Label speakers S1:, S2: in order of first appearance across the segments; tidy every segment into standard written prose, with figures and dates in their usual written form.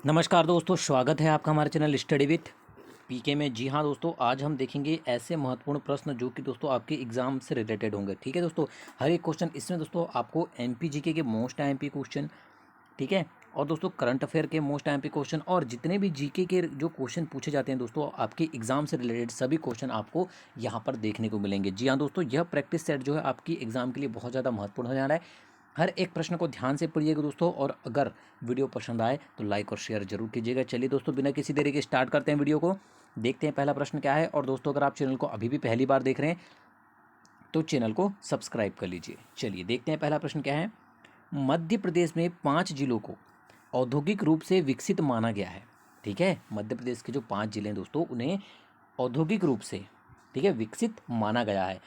S1: नमस्कार दोस्तों, स्वागत है आपका हमारे चैनल स्टडी विथ पीके में। जी हाँ दोस्तों, आज हम देखेंगे ऐसे महत्वपूर्ण प्रश्न जो कि दोस्तों आपके एग्जाम से रिलेटेड होंगे। ठीक है दोस्तों, हर एक क्वेश्चन इसमें दोस्तों आपको एमपी जीके के मोस्ट एमपी क्वेश्चन, ठीक है, और दोस्तों करंट अफेयर के मोस्ट एमपी क्वेश्चन और जितने भी जीके के जो क्वेश्चन पूछे जाते हैं दोस्तों आपके एग्जाम से रिलेटेड सभी क्वेश्चन आपको यहाँ पर देखने को मिलेंगे। जी हाँ दोस्तों, यह प्रैक्टिस सेट जो है आपकी एग्जाम के लिए बहुत ज़्यादा महत्वपूर्ण हो जा रहा है। हर एक प्रश्न को ध्यान से पढ़िएगा दोस्तों, और अगर वीडियो पसंद आए तो लाइक और शेयर जरूर कीजिएगा। चलिए दोस्तों, बिना किसी देरी के स्टार्ट करते हैं वीडियो को। देखते हैं पहला प्रश्न क्या है। और दोस्तों, अगर आप चैनल को अभी भी पहली बार देख रहे हैं तो चैनल को सब्सक्राइब कर लीजिए। चलिए देखते हैं पहला प्रश्न क्या है। मध्य प्रदेश में 5 जिलों को औद्योगिक रूप से विकसित माना गया है। ठीक है, मध्य प्रदेश के जो 5 जिले हैं दोस्तों उन्हें औद्योगिक रूप से, ठीक है, विकसित माना गया है।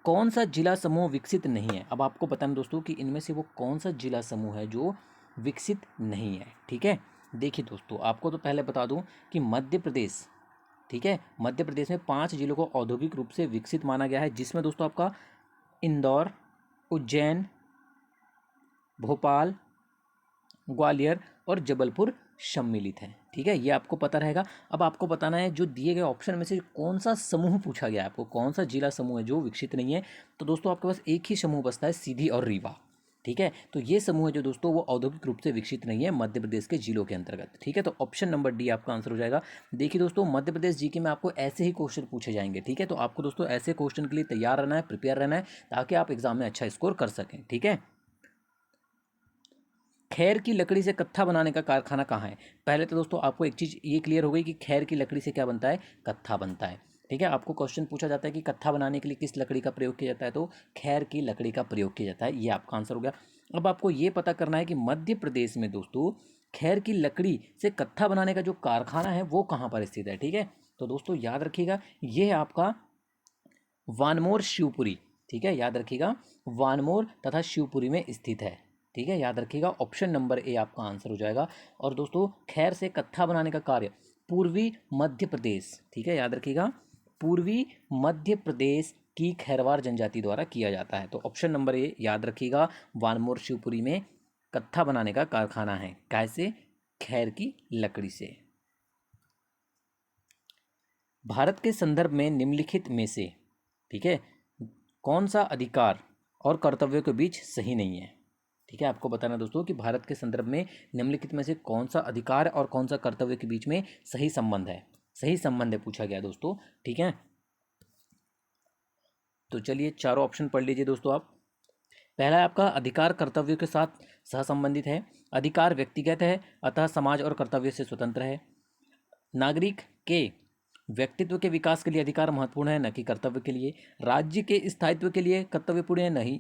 S1: कौन सा जिला समूह विकसित नहीं है। अब आपको बताना दोस्तों कि इनमें से वो कौन सा जिला समूह है जो विकसित नहीं है। ठीक है, देखिए दोस्तों, आपको तो पहले बता दूं कि मध्य प्रदेश, ठीक है, मध्य प्रदेश में 5 जिलों को औद्योगिक रूप से विकसित माना गया है, जिसमें दोस्तों आपका इंदौर, उज्जैन, भोपाल, ग्वालियर और जबलपुर सम्मिलित है। ठीक है, ये आपको पता रहेगा। अब आपको बताना है जो दिए गए ऑप्शन में से कौन सा समूह पूछा गया है आपको, कौन सा जिला समूह है जो विकसित नहीं है। तो दोस्तों आपके पास एक ही समूह बचता है, सीधी और रीवा। ठीक है, तो ये समूह है जो दोस्तों वो औद्योगिक रूप से विकसित नहीं है मध्य प्रदेश के जिलों के अंतर्गत। ठीक है, तो ऑप्शन नंबर डी आपका आंसर हो जाएगा। देखिए दोस्तों, मध्य प्रदेश जीके में आपको ऐसे ही क्वेश्चन पूछे जाएंगे। ठीक है, तो आपको दोस्तों ऐसे क्वेश्चन के लिए तैयार रहना है, प्रिपेयर रहना है, ताकि आप एग्जाम में अच्छा स्कोर कर सकें। ठीक है, खैर की लकड़ी से कत्था बनाने का कारखाना कहाँ है। पहले तो दोस्तों आपको एक चीज़ ये क्लियर हो गई कि खैर की लकड़ी से क्या बनता है, कत्था बनता है। ठीक है, आपको क्वेश्चन पूछा जाता है कि कत्था बनाने के लिए किस लकड़ी का प्रयोग किया जाता है, तो खैर की लकड़ी का प्रयोग किया जाता है। ये आपका आंसर हो गया। अब आपको ये पता करना है कि मध्य प्रदेश में दोस्तों खैर की लकड़ी से कत्था बनाने का जो कारखाना है वो कहाँ पर स्थित है। ठीक है, तो दोस्तों याद रखिएगा, ये है आपका वानमोर शिवपुरी। ठीक है, याद रखिएगा, वानमोर तथा शिवपुरी में स्थित है। ठीक है, याद रखिएगा, ऑप्शन नंबर ए आपका आंसर हो जाएगा। और दोस्तों खैर से कत्था बनाने का कार्य पूर्वी मध्य प्रदेश, ठीक है, याद रखिएगा, पूर्वी मध्य प्रदेश की खैरवार जनजाति द्वारा किया जाता है। तो ऑप्शन नंबर ए याद रखिएगा, वानमोर शिवपुरी में कत्था बनाने का कारखाना है। कैसे, खैर की लकड़ी से। भारत के संदर्भ में निम्नलिखित में से, ठीक है, कौन सा अधिकार और कर्तव्यों के बीच सही नहीं है। ठीक है, आपको बताना दोस्तों कि भारत के संदर्भ में निम्नलिखित में से कौन सा अधिकार और कौन सा कर्तव्य के बीच में सही संबंध है, सही संबंध है पूछा गया दोस्तों। ठीक है, तो चलिए चारों ऑप्शन पढ़ लीजिए दोस्तों आप। पहला है आपका अधिकार कर्तव्यों के साथ सहसंबंधित है। अधिकार व्यक्तिगत है, अतः समाज और कर्तव्य से स्वतंत्र है। नागरिक के व्यक्तित्व के विकास के लिए अधिकार महत्वपूर्ण है, न कि कर्तव्य के लिए। राज्य के स्थायित्व के लिए कर्तव्यपूर्ण है, नहीं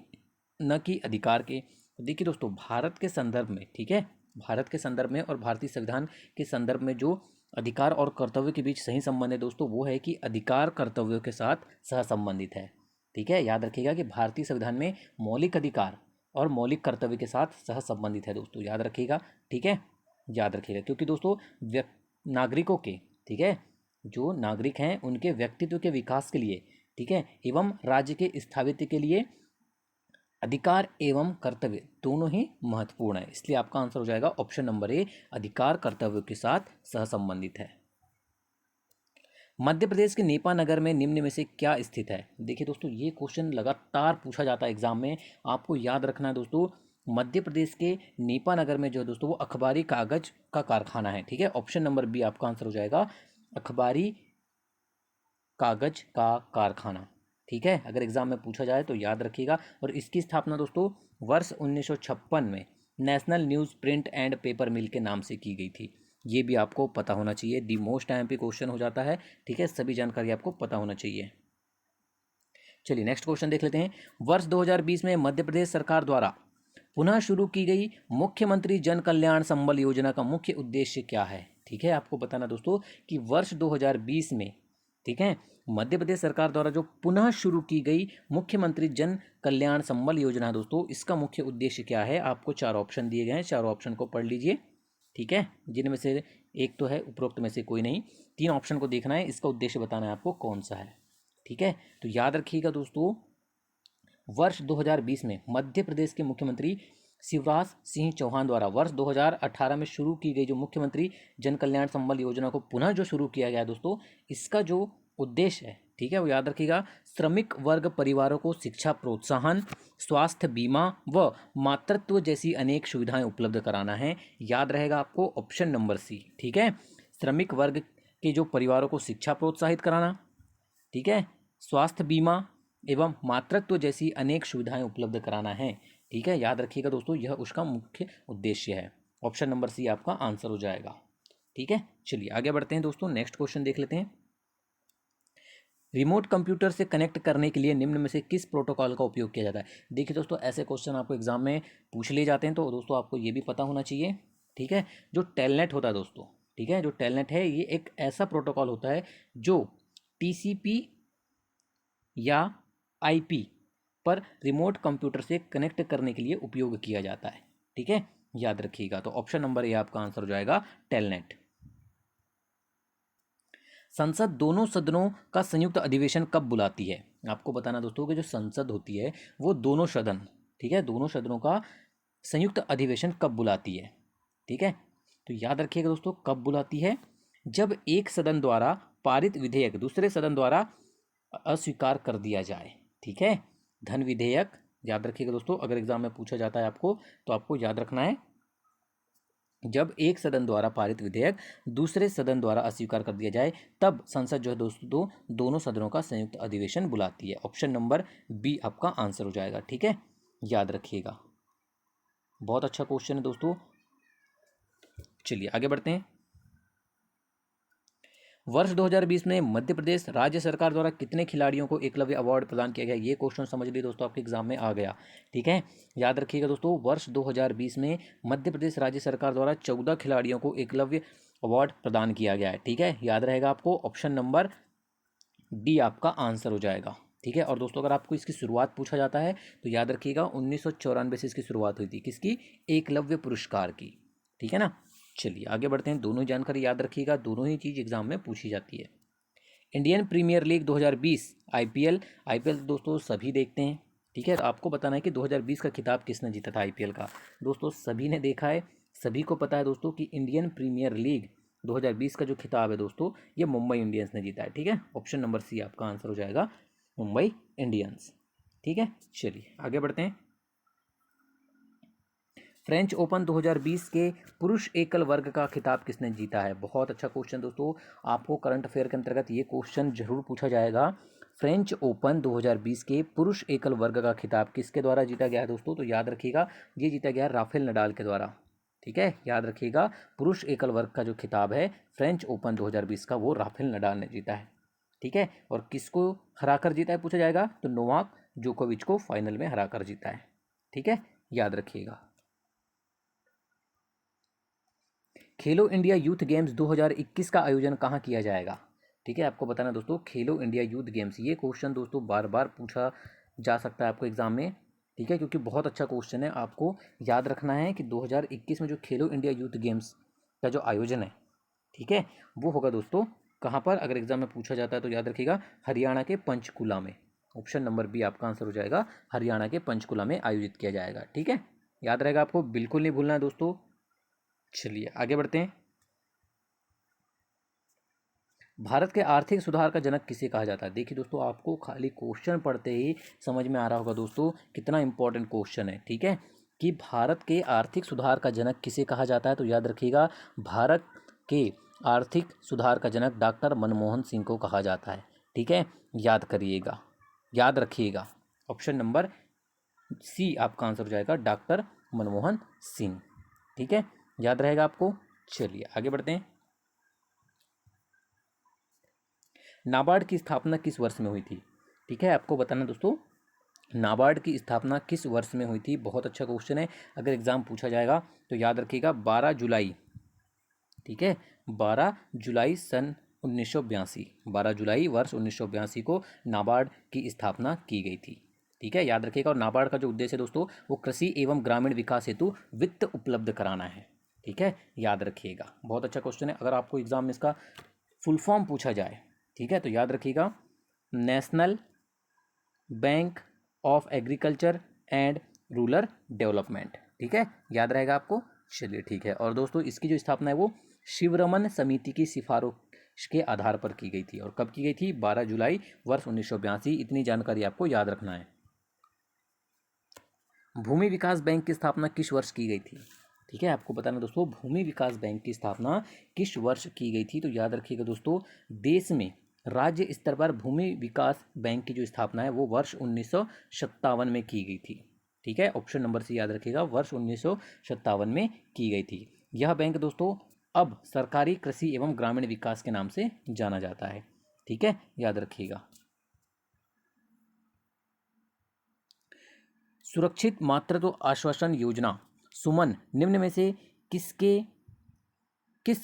S1: न कि अधिकार के। देखिए दोस्तों, भारत के संदर्भ में, ठीक है, भारत के संदर्भ में और भारतीय संविधान के संदर्भ में जो अधिकार और कर्तव्य के बीच सही संबंध है दोस्तों, वो है कि अधिकार कर्तव्यों के साथ सहसंबंधित है। ठीक है, याद रखिएगा कि भारतीय संविधान में मौलिक अधिकार और मौलिक कर्तव्य के साथ सहसंबंधित है दोस्तों, याद रखिएगा। ठीक है, याद रखिएगा, क्योंकि दोस्तों नागरिकों के, ठीक है, जो नागरिक हैं उनके व्यक्तित्व के विकास के लिए, ठीक है, एवं राज्य के स्थापित के लिए अधिकार एवं कर्तव्य दोनों ही महत्वपूर्ण है। इसलिए आपका आंसर हो जाएगा ऑप्शन नंबर ए, अधिकार कर्तव्य के साथ सहसंबंधित है। मध्य प्रदेश के नेपा नगर में निम्न में से क्या स्थित है। देखिए दोस्तों, ये क्वेश्चन लगातार पूछा जाता है एग्जाम में, आपको याद रखना है दोस्तों। मध्य प्रदेश के नेपा नगर में जो है दोस्तों वो अखबारी कागज का कारखाना है। ठीक है, ऑप्शन नंबर बी आपका आंसर हो जाएगा, अखबारी कागज का कारखाना। ठीक है, अगर एग्जाम में पूछा जाए तो याद रखिएगा। और इसकी स्थापना दोस्तों वर्ष 1956 में national newsprint and paper mill के नाम से की गई थी। ये भी आपको पता होना चाहिए, दी मोस्ट टाइम पे क्वेश्चन हो जाता है। ठीक है, सभी जानकारी आपको पता होना चाहिए। चलिए नेक्स्ट क्वेश्चन देख लेते हैं। वर्ष 2020 में मध्य प्रदेश सरकार द्वारा पुनः शुरू की गई मुख्यमंत्री जन कल्याण संबल योजना का मुख्य उद्देश्य क्या है। ठीक है, आपको बताना दोस्तों कि वर्ष 2020 में, ठीक है, मध्य प्रदेश सरकार द्वारा जो पुनः शुरू की गई मुख्यमंत्री जन कल्याण संबल योजना है दोस्तों, इसका मुख्य उद्देश्य क्या है। आपको 4 ऑप्शन दिए गए हैं, चारों ऑप्शन को पढ़ लीजिए। ठीक है, जिनमें से एक तो है, उपरोक्त में से कोई नहीं, 3 ऑप्शन को देखना है, इसका उद्देश्य बताना है आपको कौन सा है। ठीक है, तो याद रखिएगा दोस्तों, वर्ष 2020 में मध्य प्रदेश के मुख्यमंत्री शिवराज सिंह चौहान द्वारा वर्ष 2018 में शुरू की गई जो मुख्यमंत्री जन कल्याण संबल योजना को पुनः जो शुरू किया गया है दोस्तों, इसका जो उद्देश्य है, ठीक है, वो याद रखिएगा, श्रमिक वर्ग परिवारों को शिक्षा प्रोत्साहन, स्वास्थ्य बीमा व मातृत्व जैसी अनेक सुविधाएं उपलब्ध कराना है। याद रहेगा आपको ऑप्शन नंबर सी, ठीक है, श्रमिक वर्ग के जो परिवारों को शिक्षा प्रोत्साहित कराना, ठीक है, स्वास्थ्य बीमा एवं मातृत्व जैसी अनेक सुविधाएं उपलब्ध कराना है, ठीक है। याद रखिएगा दोस्तों, यह उसका मुख्य उद्देश्य है। ऑप्शन नंबर सी आपका आंसर हो जाएगा, ठीक है। चलिए आगे बढ़ते हैं दोस्तों, नेक्स्ट क्वेश्चन देख लेते हैं। रिमोट कंप्यूटर से कनेक्ट करने के लिए निम्न में से किस प्रोटोकॉल का उपयोग किया जाता है? देखिए दोस्तों, ऐसे क्वेश्चन आपको एग्जाम में पूछ लिए जाते हैं, तो दोस्तों आपको ये भी पता होना चाहिए, ठीक है। जो टेलनेट होता है दोस्तों, ठीक है, जो टेलनेट है ये एक ऐसा प्रोटोकॉल होता है जो टीसीपी या आईपी पर रिमोट कंप्यूटर से कनेक्ट करने के लिए उपयोग किया जाता है, ठीक है। याद रखिएगा, तो ऑप्शन नंबर ए आपका आंसर हो जाएगा टेलनेट। संसद दोनों सदनों का संयुक्त अधिवेशन कब बुलाती है? आपको बताना दोस्तों कि जो संसद होती है वो दोनों सदन, ठीक है, दोनों सदनों का संयुक्त अधिवेशन कब बुलाती है, ठीक है। तो याद रखिएगा दोस्तों, कब बुलाती है? जब एक सदन द्वारा पारित विधेयक दूसरे सदन द्वारा अस्वीकार कर दिया जाए, ठीक है। धन विधेयक, याद रखिएगा दोस्तों, अगर एग्जाम में पूछा जाता है आपको, तो आपको याद रखना है, जब एक सदन द्वारा पारित विधेयक दूसरे सदन द्वारा अस्वीकार कर दिया जाए, तब संसद जो है दोस्तों दोनों सदनों का संयुक्त अधिवेशन बुलाती है। ऑप्शन नंबर बी आपका आंसर हो जाएगा, ठीक है। याद रखिएगा, बहुत अच्छा क्वेश्चन है दोस्तों। चलिए आगे बढ़ते हैं। वर्ष 2020 में मध्य प्रदेश राज्य सरकार द्वारा कितने खिलाड़ियों को एकलव्य अवार्ड प्रदान किया गया? ये क्वेश्चन समझ लीजिए दोस्तों, आपके एग्जाम में आ गया, ठीक है। याद रखिएगा दोस्तों, वर्ष 2020 में मध्य प्रदेश राज्य सरकार द्वारा 14 खिलाड़ियों को एकलव्य अवार्ड प्रदान किया गया है, ठीक है। याद रहेगा आपको, ऑप्शन नंबर डी आपका आंसर हो जाएगा, ठीक है। और दोस्तों अगर आपको इसकी शुरुआत पूछा जाता है तो याद रखिएगा 1994 से इसकी शुरुआत हुई थी, किसकी? एकलव्य पुरस्कार की, ठीक है ना। चलिए आगे बढ़ते हैं, दोनों जानकारी याद रखिएगा, दोनों ही चीज़ एग्जाम में पूछी जाती है। Indian Premier League 2020 IPL, IPL दोस्तों सभी देखते हैं, ठीक है। तो आपको बताना है कि 2020 का खिताब किसने जीता था आईपीएल का? दोस्तों सभी ने देखा है, सभी को पता है दोस्तों कि इंडियन प्रीमियर लीग 2020 का जो खिताब है दोस्तों, ये मुंबई इंडियंस ने जीता है, ठीक है। ऑप्शन नंबर सी आपका आंसर हो जाएगा मुंबई इंडियंस, ठीक है। चलिए आगे बढ़ते हैं। फ्रेंच ओपन 2020 के पुरुष एकल वर्ग का खिताब किसने जीता है? बहुत अच्छा क्वेश्चन दोस्तों, आपको करंट अफेयर के अंतर्गत ये क्वेश्चन जरूर पूछा जाएगा। फ्रेंच ओपन 2020 के पुरुष एकल वर्ग का खिताब किसके द्वारा जीता गया है दोस्तों? तो याद रखिएगा, ये जीता गया राफेल नडाल के द्वारा, ठीक है। याद रखिएगा, पुरुष एकल वर्ग का जो खिताब है फ्रेंच ओपन 2020 का, वो राफेल नडाल ने जीता है, ठीक है। और किसको हराकर जीता है पूछा जाएगा, तो नोवाक जोकोविच को फाइनल में हराकर जीता है, ठीक है। याद रखिएगा। खेलो इंडिया यूथ गेम्स 2021 का आयोजन कहाँ किया जाएगा? ठीक है, आपको बताना दोस्तों, खेलो इंडिया यूथ गेम्स, ये क्वेश्चन दोस्तों बार बार पूछा जा सकता है आपको एग्जाम में, ठीक है, क्योंकि बहुत अच्छा क्वेश्चन है। आपको याद रखना है कि 2021 में जो खेलो इंडिया यूथ गेम्स का जो आयोजन है, ठीक है, वो होगा दोस्तों कहाँ पर? अगर एग्जाम में पूछा जाता है तो याद रखिएगा हरियाणा के पंचकुला में। ऑप्शन नंबर बी आपका आंसर हो जाएगा, हरियाणा के पंचकुला में आयोजित किया जाएगा, ठीक है। याद रहेगा, आपको बिल्कुल नहीं भूलना है दोस्तों। चलिए आगे बढ़ते हैं। भारत के आर्थिक सुधार का जनक किसे कहा जाता है? देखिए दोस्तों, आपको खाली क्वेश्चन पढ़ते ही समझ में आ रहा होगा दोस्तों कितना इंपॉर्टेंट क्वेश्चन है, ठीक है, कि भारत के आर्थिक सुधार का जनक किसे कहा जाता है? तो याद रखिएगा, भारत के आर्थिक सुधार का जनक डॉक्टर मनमोहन सिंह को कहा जाता है, ठीक है। याद करिएगा, याद रखिएगा, ऑप्शन नंबर सी आपका आंसर हो जाएगा, डॉक्टर मनमोहन सिंह, ठीक है। याद रहेगा आपको। चलिए आगे बढ़ते हैं। नाबार्ड की स्थापना किस वर्ष में हुई थी? ठीक है, आपको बताना दोस्तों, नाबार्ड की स्थापना किस वर्ष में हुई थी? बहुत अच्छा क्वेश्चन है, अगर एग्जाम पूछा जाएगा तो याद रखिएगा 12 जुलाई, ठीक है, 12 जुलाई सन 1982, 12 जुलाई वर्ष 1982 को नाबार्ड की स्थापना की गई थी, ठीक है। याद रखिएगा, और नाबार्ड का जो उद्देश्य है दोस्तों, वो कृषि एवं ग्रामीण विकास हेतु वित्त उपलब्ध कराना है, ठीक है। याद रखिएगा, बहुत अच्छा क्वेश्चन है, अगर आपको एग्जाम में इसका फुल फॉर्म पूछा जाए, ठीक है, तो याद रखिएगा national bank of agriculture and rural development, ठीक है, याद रहेगा आपको। चलिए ठीक है। और दोस्तों इसकी जो स्थापना है वो शिवरमन समिति की सिफारिश के आधार पर की गई थी। और कब की गई थी? 12 जुलाई वर्ष 1982। इतनी जानकारी आपको याद रखना है। भूमि विकास बैंक की स्थापना किस वर्ष की गई थी? ठीक है, आपको बताना दोस्तों, भूमि विकास बैंक की स्थापना किस वर्ष की गई थी? तो याद रखिएगा दोस्तों, देश में राज्य स्तर पर भूमि विकास बैंक की जो स्थापना है वो वर्ष 1957 में की गई थी। ठीक है, ऑप्शन नंबर सी याद रखिएगा, वर्ष 1957 में की गई थी। यह बैंक दोस्तों अब सरकारी कृषि एवं ग्रामीण विकास के नाम से जाना जाता है। ठीक है, याद रखिएगा। सुरक्षित मातृत्व आश्वासन योजना सुमन निम्न में से किस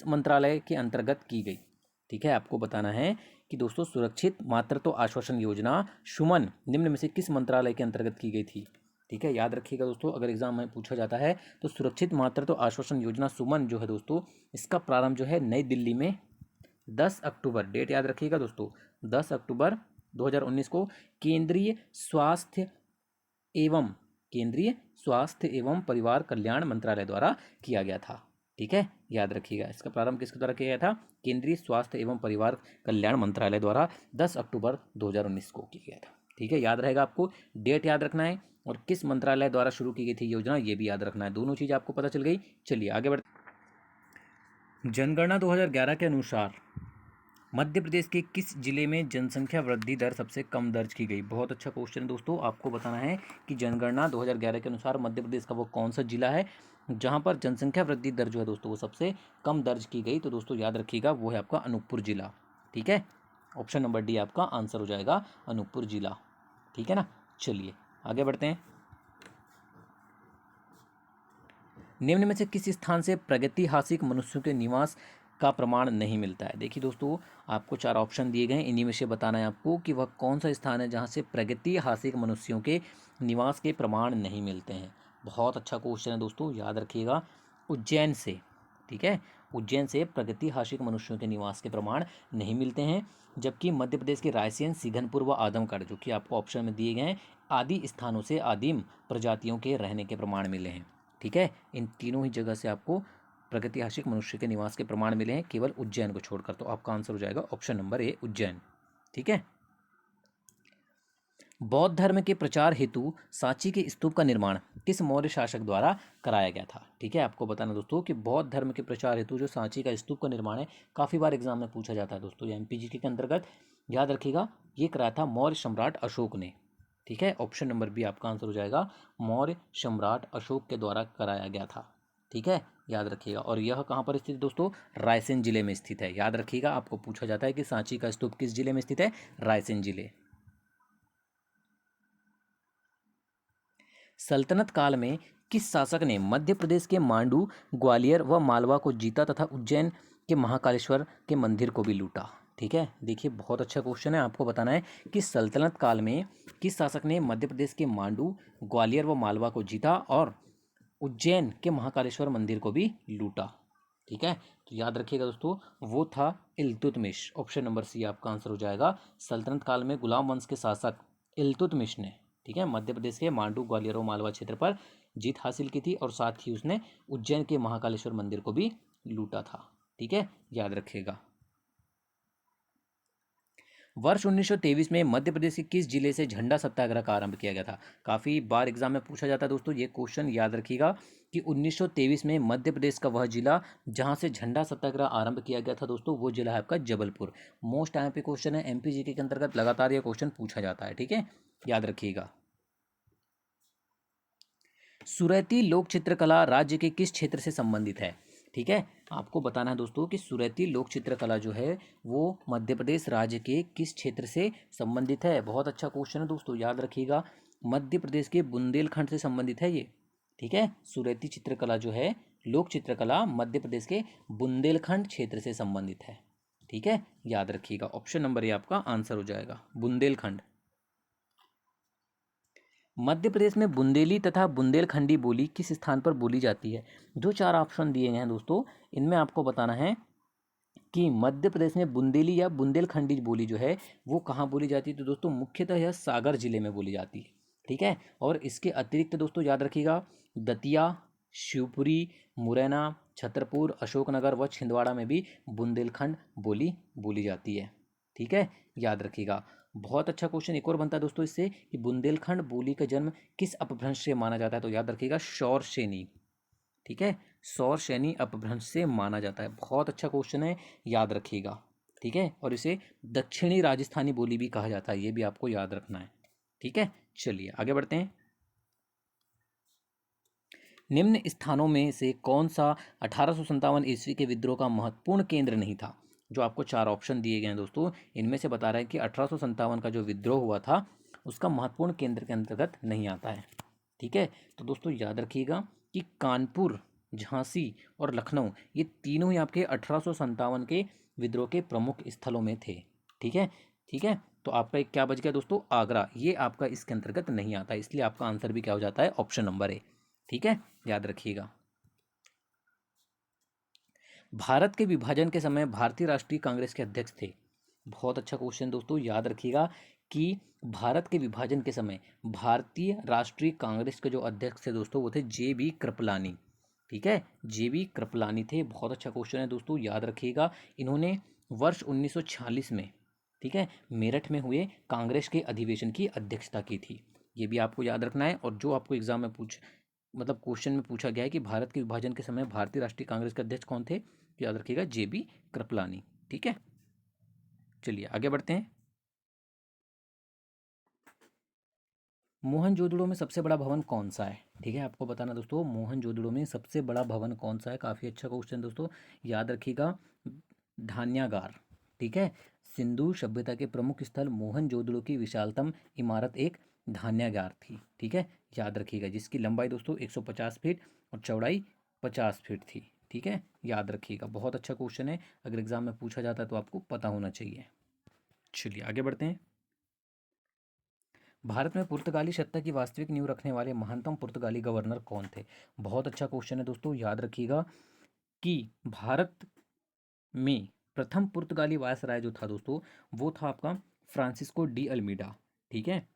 S1: मंत्रालय के अंतर्गत की गई? ठीक है, आपको बताना है कि दोस्तों सुरक्षित मातृत्व आश्वासन योजना सुमन निम्न में से किस मंत्रालय के अंतर्गत की गई थी? ठीक है, याद रखिएगा दोस्तों, अगर एग्जाम में पूछा जाता है तो सुरक्षित मातृत्व आश्वासन योजना सुमन जो है दोस्तों, इसका प्रारंभ जो है नई दिल्ली में 10 अक्टूबर, डेट याद रखिएगा दोस्तों, 10 अक्टूबर 2019 को एवं केंद्रीय स्वास्थ्य एवं परिवार कल्याण मंत्रालय द्वारा किया गया था। ठीक है, याद रखिएगा, इसका प्रारंभ किसके द्वारा किया गया था? केंद्रीय स्वास्थ्य एवं परिवार कल्याण मंत्रालय द्वारा 10 अक्टूबर 2019 को किया गया था। ठीक है, याद रहेगा आपको, डेट याद रखना है और किस मंत्रालय द्वारा शुरू की गई थी योजना ये भी याद रखना है। दोनों चीज़ आपको पता चल गई। चलिए आगे बढ़ते। जनगणना 2011 के अनुसार मध्य प्रदेश के किस जिले में जनसंख्या वृद्धि दर सबसे कम दर्ज की गई? बहुत अच्छा क्वेश्चन है दोस्तों, आपको बताना है कि जनगणना 2011 के अनुसार मध्य प्रदेश का वो कौन सा जिला है जहां पर जनसंख्या वृद्धि दर जो है दोस्तों वो सबसे कम दर्ज की गई? तो दोस्तों याद रखिएगा वो है आपका अनूपपुर जिला। ठीक है, ऑप्शन नंबर डी आपका आंसर हो जाएगा, अनूपपुर जिला। ठीक है ना, चलिए आगे बढ़ते हैं। निम्न में से किस स्थान से प्रागैतिहासिक मनुष्यों के निवास का प्रमाण नहीं मिलता है? देखिए दोस्तों, आपको 4 ऑप्शन दिए गए हैं, इन्हीं में से बताना है आपको कि वह कौन सा स्थान है जहां से प्रागैतिहासिक मनुष्यों के निवास के प्रमाण नहीं मिलते हैं। बहुत अच्छा क्वेश्चन है दोस्तों, याद रखिएगा, उज्जैन से। ठीक है, उज्जैन से प्रागैतिहासिक मनुष्यों के निवास के प्रमाण नहीं मिलते हैं। जबकि मध्य प्रदेश के रायसेन, सीघनपुर व आदमगढ़ जो कि आपको ऑप्शन में दिए गए हैं, आदि स्थानों से आदिम प्रजातियों के रहने के प्रमाण मिले हैं। ठीक है, इन तीनों ही जगह से आपको प्रागैतिहासिक मनुष्य के निवास के प्रमाण मिले हैं, केवल उज्जैन को छोड़कर। तो आपका आंसर हो जाएगा ऑप्शन नंबर ए, उज्जैन। ठीक है, बौद्ध धर्म के प्रचार हेतु सांची के स्तूप का निर्माण किस मौर्य शासक द्वारा कराया गया था? ठीक है, आपको बताना दोस्तों कि बौद्ध धर्म के प्रचार हेतु जो सांची का स्तूप का निर्माण है, काफ़ी बार एग्जाम में पूछा जाता है दोस्तों, ये एमपीजीके के अंतर्गत। याद रखिएगा, ये कराया था मौर्य सम्राट अशोक ने। ठीक है, ऑप्शन नंबर बी आपका आंसर हो जाएगा, मौर्य सम्राट अशोक के द्वारा कराया गया था। ठीक है, याद रखिएगा। और यह कहाँ पर स्थित है दोस्तों? रायसेन जिले में स्थित है। याद रखिएगा, आपको पूछा जाता है कि सांची का स्तूप किस जिले में स्थित है? रायसेन जिले। सल्तनत काल में किस शासक ने मध्य प्रदेश के मांडू, ग्वालियर व मालवा को जीता तथा उज्जैन के महाकालेश्वर के मंदिर को भी लूटा? ठीक है, देखिए बहुत अच्छा क्वेश्चन है, आपको बताना है कि सल्तनत काल में किस शासक ने मध्य प्रदेश के मांडू, ग्वालियर व मालवा को जीता और उज्जैन के महाकालेश्वर मंदिर को भी लूटा? ठीक है, तो याद रखिएगा दोस्तों, वो था इल्तुतमिश। ऑप्शन नंबर सी आपका आंसर हो जाएगा, सल्तनत काल में गुलाम वंश के शासक इल्तुतमिश ने, ठीक है, मध्य प्रदेश के मांडू, ग्वालियर और मालवा क्षेत्र पर जीत हासिल की थी और साथ ही उसने उज्जैन के महाकालेश्वर मंदिर को भी लूटा था। ठीक है, याद रखिएगा। वर्ष 1923 में मध्य प्रदेश के किस जिले से झंडा सत्याग्रह का आरंभ किया गया था? काफ़ी बार एग्जाम में पूछा जाता है दोस्तों ये क्वेश्चन, याद रखिएगा कि 1923 में मध्य प्रदेश का वह जिला जहां से झंडा सत्याग्रह आरंभ किया गया था दोस्तों, वो जिला है आपका जबलपुर। मोस्ट आईएमपी क्वेश्चन है, एमपीजीके के अंतर्गत लगातार यह क्वेश्चन पूछा जाता है। ठीक है, याद रखिएगा। सुरैती लोक चित्रकला राज्य के किस क्षेत्र से संबंधित है? ठीक है, आपको बताना है दोस्तों कि सुरैती लोक चित्रकला जो है वो मध्य प्रदेश राज्य के किस क्षेत्र से संबंधित है? बहुत अच्छा क्वेश्चन है दोस्तों, याद रखिएगा, मध्य प्रदेश के बुंदेलखंड से संबंधित है ये। ठीक है, सुरैती चित्रकला जो है, लोक चित्रकला मध्य प्रदेश के बुंदेलखंड क्षेत्र से संबंधित है। ठीक है, याद रखिएगा, ऑप्शन नंबर ए आपका आंसर हो जाएगा, बुंदेलखंड। मध्य प्रदेश में बुंदेली तथा बुंदेलखंडी बोली किस स्थान पर बोली जाती है? जो 4 ऑप्शन दिए गए हैं दोस्तों, इनमें आपको बताना है कि मध्य प्रदेश में बुंदेली या बुंदेलखंडी बोली जो है वो कहाँ बोली जाती है? तो दोस्तों मुख्यतः यह सागर जिले में बोली जाती है। ठीक है, और इसके अतिरिक्त दोस्तों याद रखिएगा, दतिया, शिवपुरी, मुरैना, छतरपुर, अशोकनगर व छिंदवाड़ा में भी बुंदेलखंड बोली बोली जाती है। ठीक है, याद रखिएगा। बहुत अच्छा क्वेश्चन एक और बनता है दोस्तों इससे कि बुंदेलखंड बोली का जन्म किस अपभ्रंश से माना जाता है, तो याद रखिएगा शौरसेनी। ठीक है, शौरसेनी अपभ्रंश से माना जाता है। बहुत अच्छा क्वेश्चन है, याद रखिएगा। ठीक है, और इसे दक्षिणी राजस्थानी बोली भी कहा जाता है, ये भी आपको याद रखना है। ठीक है, चलिए आगे बढ़ते हैं। निम्न स्थानों में से कौन सा 1857 ईस्वी के विद्रोह का महत्वपूर्ण केंद्र नहीं था? जो आपको चार ऑप्शन दिए गए हैं दोस्तों, इनमें से बता रहा है कि 1857 का जो विद्रोह हुआ था उसका महत्वपूर्ण केंद्र के अंतर्गत नहीं आता है। ठीक है, तो दोस्तों याद रखिएगा कि कानपुर, झांसी और लखनऊ ये तीनों ही आपके 1857 के विद्रोह के प्रमुख स्थलों में थे। ठीक है, ठीक है, तो आपका एक क्या बच गया दोस्तों, आगरा, ये आपका इसके अंतर्गत नहीं आता, इसलिए आपका आंसर भी क्या हो जाता है, ऑप्शन नंबर ए। ठीक है, याद रखिएगा। भारत के विभाजन के समय भारतीय राष्ट्रीय कांग्रेस के अध्यक्ष थे। बहुत अच्छा क्वेश्चन दोस्तों, याद रखिएगा कि भारत के विभाजन के समय भारतीय राष्ट्रीय कांग्रेस के जो अध्यक्ष थे दोस्तों वो थे जे बी कृपलानी। ठीक है, जे बी कृपलानी थे। बहुत अच्छा क्वेश्चन है दोस्तों, याद रखिएगा। इन्होंने वर्ष 1946 में, ठीक है, मेरठ में हुए कांग्रेस के अधिवेशन की अध्यक्षता की थी। ये भी आपको याद रखना है। और जो आपको एग्जाम में मतलब क्वेश्चन में पूछा गया है कि भारत के विभाजन के समय भारतीय राष्ट्रीय कांग्रेस के अध्यक्ष कौन थे, तो याद रखिएगा जे बी कृपलानी। ठीक है, चलिए आगे बढ़ते हैं। मोहनजोदड़ो में सबसे बड़ा भवन कौन सा है? ठीक है, आपको बताना दोस्तों मोहनजोदड़ो में सबसे बड़ा भवन कौन सा है। काफ़ी अच्छा क्वेश्चन दोस्तों, याद रखिएगा, धान्यागार। ठीक है, सिंधु सभ्यता के प्रमुख स्थल मोहनजोदड़ो की विशालतम इमारत एक धान्यागार थी। ठीक है, याद रखिएगा, जिसकी लंबाई दोस्तों 150 फीट और चौड़ाई 50 फीट थी। ठीक है, याद रखिएगा। बहुत अच्छा क्वेश्चन है, अगर एग्जाम में पूछा जाता है तो आपको पता होना चाहिए। चलिए आगे बढ़ते हैं। भारत में पुर्तगाली सत्ता की वास्तविक नींव रखने वाले महानतम पुर्तगाली गवर्नर कौन थे? बहुत अच्छा क्वेश्चन है दोस्तों, याद रखिएगा कि भारत में प्रथम पुर्तगाली वायसराय जो था दोस्तों वो था आपका फ्रांसिस्को डी अल्मीडा। ठीक है,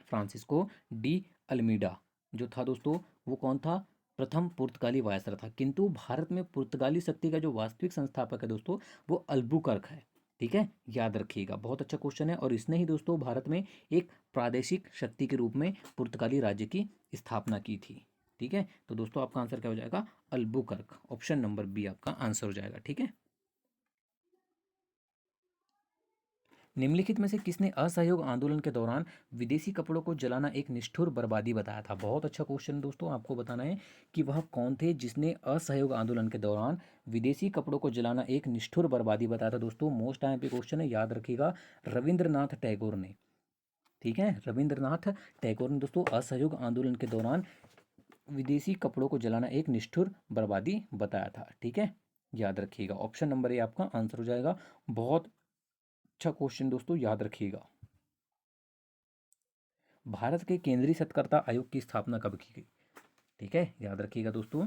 S1: फ्रांसिस्को डी अल्मीडा जो था दोस्तों वो कौन था, प्रथम पुर्तगाली वायसराय था। किंतु भारत में पुर्तगाली शक्ति का जो वास्तविक संस्थापक है दोस्तों वो अल्बुकर्क है। ठीक है, याद रखिएगा। बहुत अच्छा क्वेश्चन है, और इसने ही दोस्तों भारत में एक प्रादेशिक शक्ति के रूप में पुर्तगाली राज्य की स्थापना की थी। ठीक है, तो दोस्तों आपका आंसर क्या हो जाएगा, अल्बुकर्क। ऑप्शन नंबर बी आपका आंसर हो जाएगा। ठीक है, निम्नलिखित में से किसने असहयोग आंदोलन के दौरान विदेशी कपड़ों को जलाना एक निष्ठुर बर्बादी बताया था? बहुत अच्छा क्वेश्चन दोस्तों, आपको बताना है कि वह कौन थे जिसने असहयोग आंदोलन के दौरान विदेशी कपड़ों को जलाना एक निष्ठुर बर्बादी बताया था दोस्तों। मोस्ट टाइम पे क्वेश्चन है, याद रखिएगा, रविंद्रनाथ टैगोर ने। ठीक है, रविंद्रनाथ टैगोर ने दोस्तों असहयोग आंदोलन के दौरान विदेशी कपड़ों को जलाना एक निष्ठुर बर्बादी बताया था। ठीक है, याद रखिएगा। ऑप्शन नंबर ए आपका आंसर हो जाएगा। बहुत अच्छा क्वेश्चन दोस्तों, याद रखिएगा। भारत के केंद्रीय सतर्कता आयोग की स्थापना कब की गई? ठीक है, याद रखिएगा दोस्तों,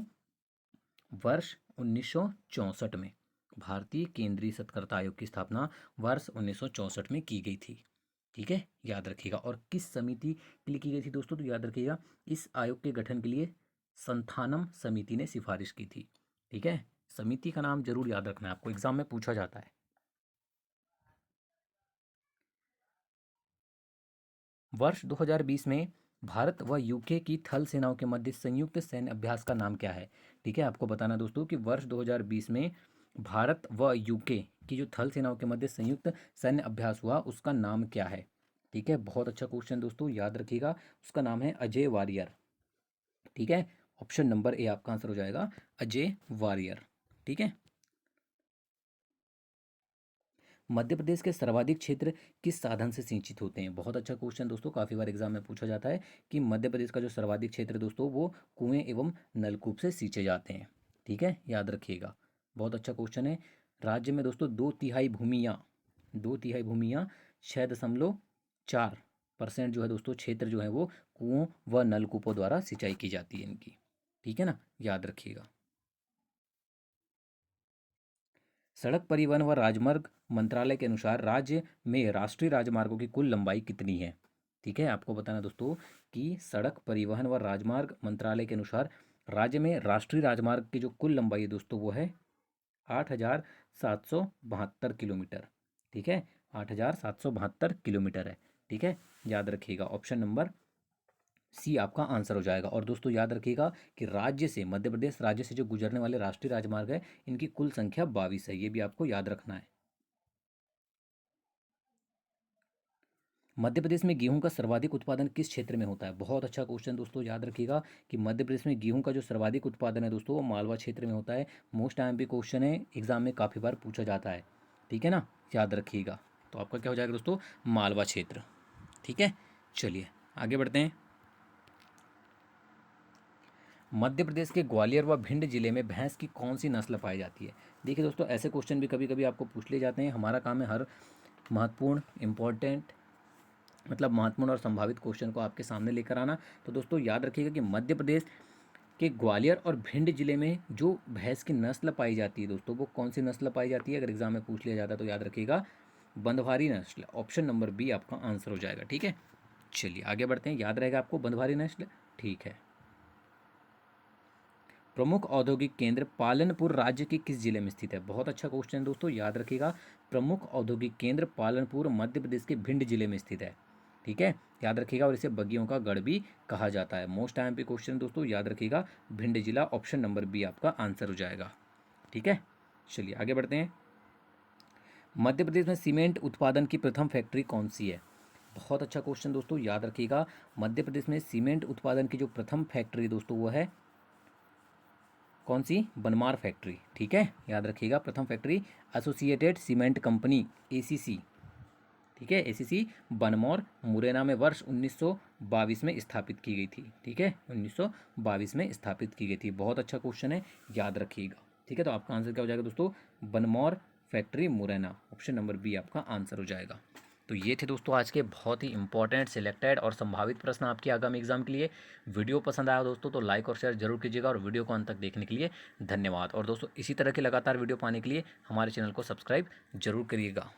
S1: वर्ष 1964 में भारतीय केंद्रीय सतर्कता आयोग की स्थापना वर्ष 1964 में की गई थी। ठीक है, याद रखिएगा। और किस समिति के लिए की गई थी दोस्तों, तो याद रखिएगा इस आयोग के गठन के लिए संथानम समिति ने सिफारिश की थी। ठीक है, समिति का नाम जरूर याद रखना है, आपको एग्जाम में पूछा जाता है। वर्ष 2020 में भारत व यूके की थल सेनाओं के मध्य संयुक्त सैन्य अभ्यास का नाम क्या है? ठीक है, आपको बताना दोस्तों कि वर्ष 2020 में भारत व यूके की जो थल सेनाओं के मध्य संयुक्त सैन्य अभ्यास हुआ उसका नाम क्या है? ठीक है, बहुत अच्छा क्वेश्चन दोस्तों, याद रखिएगा, उसका नाम है अजय वारियर। ठीक है, ऑप्शन नंबर ए आपका आंसर हो जाएगा, अजय वारियर। ठीक है, मध्य प्रदेश के सर्वाधिक क्षेत्र किस साधन से सिंचित होते हैं? बहुत अच्छा क्वेश्चन दोस्तों, काफ़ी बार एग्जाम में पूछा जाता है कि मध्य प्रदेश का जो सर्वाधिक क्षेत्र है दोस्तों वो कुएं एवं नलकूप से सींचे जाते हैं। ठीक है, याद रखिएगा। बहुत अच्छा क्वेश्चन है। राज्य में दोस्तों 2/3 भूमियाँ 6.4% जो है दोस्तों क्षेत्र जो है वो कुओं व नलकूपों द्वारा सिंचाई की जाती है इनकी। ठीक है ना, याद रखिएगा। सड़क परिवहन व राजमार्ग मंत्रालय के अनुसार राज्य में राष्ट्रीय राजमार्गों की कुल लंबाई कितनी है? ठीक है, आपको बताना दोस्तों कि सड़क परिवहन व राजमार्ग मंत्रालय के अनुसार राज्य में राष्ट्रीय राजमार्ग की जो कुल लंबाई है दोस्तों वो है 8,772 किलोमीटर। ठीक है, 8,772 किलोमीटर है। ठीक है, याद रखिएगा ऑप्शन नंबर सी आपका आंसर हो जाएगा। और दोस्तों याद रखिएगा कि राज्य से, मध्य प्रदेश राज्य से जो गुजरने वाले राष्ट्रीय राजमार्ग है इनकी कुल संख्या 22 है, ये भी आपको याद रखना है। मध्य प्रदेश में गेहूं का सर्वाधिक उत्पादन किस क्षेत्र में होता है? बहुत अच्छा क्वेश्चन दोस्तों, याद रखिएगा कि मध्य प्रदेश में गेहूं का जो सर्वाधिक उत्पादन है दोस्तों वो मालवा क्षेत्र में होता है। मोस्ट आईएमपी क्वेश्चन है, एग्जाम में काफ़ी बार पूछा जाता है। ठीक है ना, याद रखिएगा। तो आपका क्या हो जाएगा दोस्तों? मालवा क्षेत्र। ठीक है, चलिए आगे बढ़ते हैं। मध्य प्रदेश के ग्वालियर व भिंड जिले में भैंस की कौन सी नस्ल पाई जाती है? देखिए दोस्तों, ऐसे क्वेश्चन भी कभी कभी आपको पूछ लिए जाते हैं। हमारा काम है हर महत्वपूर्ण इंपॉर्टेंट मतलब महत्वपूर्ण और संभावित क्वेश्चन को आपके सामने लेकर आना। तो दोस्तों याद रखिएगा कि मध्य प्रदेश के ग्वालियर और भिंड जिले में जो भैंस की नस्ल पाई जाती है दोस्तों वो कौन सी नस्ल पाई जाती है? अगर एग्जाम में पूछ लिया जाता है तो याद रखिएगा बंधवारी नस्ल। ऑप्शन नंबर बी आपका आंसर हो जाएगा। ठीक है, चलिए आगे बढ़ते हैं। याद रहेगा आपको बंधवारी नस्ल। ठीक है। प्रमुख औद्योगिक केंद्र पालनपुर राज्य के किस जिले में स्थित है? बहुत अच्छा क्वेश्चन दोस्तों, याद रखिएगा प्रमुख औद्योगिक केंद्र पालनपुर मध्य प्रदेश के भिंड जिले में स्थित है। ठीक है, याद रखिएगा। और इसे बगियों का गढ़ भी कहा जाता है। मोस्ट आईएमपी क्वेश्चन दोस्तों, याद रखिएगा भिंड जिला। ऑप्शन नंबर बी आपका आंसर हो जाएगा। ठीक है, चलिए आगे बढ़ते हैं। मध्य प्रदेश में सीमेंट उत्पादन की प्रथम फैक्ट्री कौन सी है? बहुत अच्छा क्वेश्चन दोस्तों, याद रखिएगा मध्य प्रदेश में सीमेंट उत्पादन की जो प्रथम फैक्ट्री दोस्तों वो है कौन सी? बनमार फैक्ट्री। ठीक है, याद रखिएगा प्रथम factory associated cement company ACC. ठीक है, एसीसी बनमौर मुरैना में वर्ष 1922 में स्थापित की गई थी। ठीक है, 1922 में स्थापित की गई थी। बहुत अच्छा क्वेश्चन है, याद रखिएगा। ठीक है, तो आपका आंसर क्या हो जाएगा दोस्तों? Banmore factory Morena. Option number B आपका आंसर हो जाएगा। तो ये थे दोस्तों आज के बहुत ही इंपॉर्टेंट सिलेक्टेड और संभावित प्रश्न आपके आगामी एग्जाम के लिए। वीडियो पसंद आया दोस्तों तो लाइक और शेयर जरूर कीजिएगा और वीडियो को अंत तक देखने के लिए धन्यवाद। और दोस्तों इसी तरह के लगातार वीडियो पाने के लिए हमारे चैनल को सब्सक्राइब जरूर करिएगा।